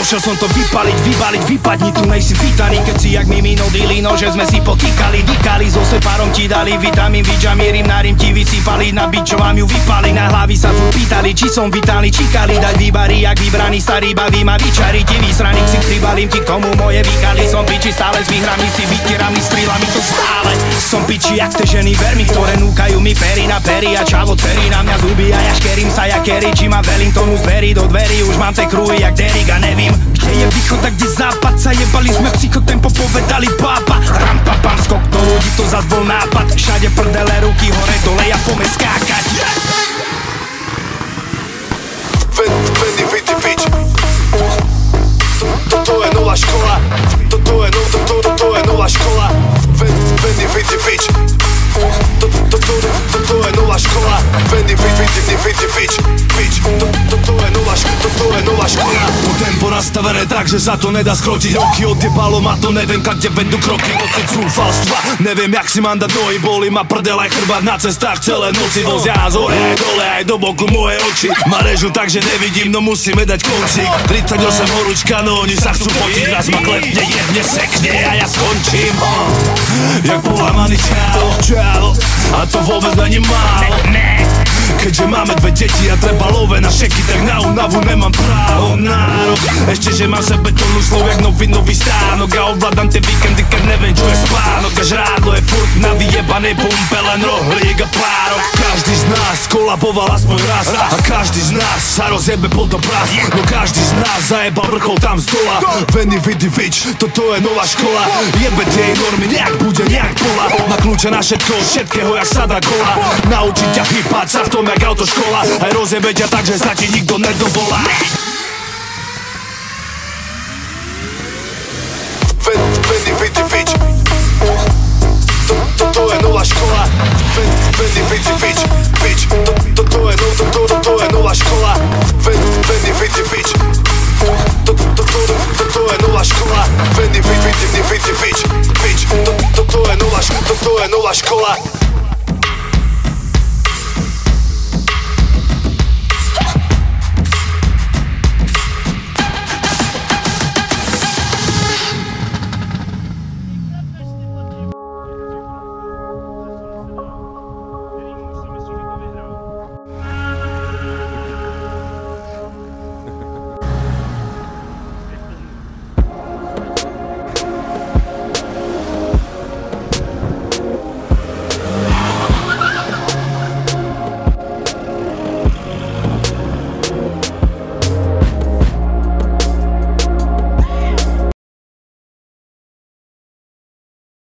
Došiel som to vypaliť, vybaliť, vypadni, tu nejsi vítaný. Keď si jak Mimino Dilino, že sme si potýkali, dýkali. So sepárom ti dali vitamín, vidžamírim, na rym ti vysypali. Na bič, čo vám ju vypali, na hlavy sa furt pýtali, či som vitálny, číkali. Dať výbary, jak vybraný starý, baví ma vyčari. Ti vysraný si pribalím ti k tomu moje výkali. Som piči stále s výhrami, si vytieram mi strýlami to stále. Som piči jak te ženy vermi, ktoré núkajú mi pery na pery. A čavo cerí na mňa zuby a ja škerím sa jak Kerry. Či ma velím tomu z dverí do dverí, už mám te krúhy jak Derrick a nevím, kde je východ a kde západ. Sa jebali sme psychotempo, povedali pápa. Rampa, pam, skok do ľudí, to zas bol nápad. Všade prdele, ruky hore, dole, ja pome skákať. Fendi, Vidi, Vič. Toto je nová škola. Toto je nová škola. Fendi, Vidi, Vič. Toto je nová škola. Fendi, Vidi, Vič. Toto je nová škola. To tempo nastavené tak, že sa to nedá skrotiť. Roky odjebalo ma to, neviem kde vedú kroky. Noci cúfalstva, neviem jak si mám dať nohy. Boli ma prdel aj chrbát na cestách celé noci. Vozia z hore aj dole, aj do boku moje oči. Ma režu tak, že nevidím, no musíme dať končík. 38 horúčka, no oni sa chcú fotiť. Raz ma klepne, jedne sekne a ja skončím. Jak polamaný čávo, a to vôbec není málo. Keďže máme dve deti a treba love na šeky, tak na únavu nemám právo. Nárok, ešte že mám sebe tónu slov jak nový stánok. A ovládam tie víkendy, keď neviem čo je spánok. A žrádlo je furt na vyjebanej pumpe, len rohlík a párok. Každý z nás kolaboval aspoň raz a každý z nás sa rozjebe pod obraz. No každý z nás zajebal vrchol tam z dola. Fendi, Vidi, Vič, toto je nová škola. Jebe tie normy, nejak bude, nejak bola. Má kľúče na všetko, všetkého jak sada kola. Naučiť ťa hýpať sa v tom jak autoškola. Aj rozjebe ťa tak, že sa ti nikto nedovolá. Fendi, Vidi, Vič. Toto je nová škola. Fendi, Vidi, Vič. Toto je nová škola. Fendi, Vidi, Vič. Toto je nová škola. Fendi, Vidi, Vič. Toto je nová škola.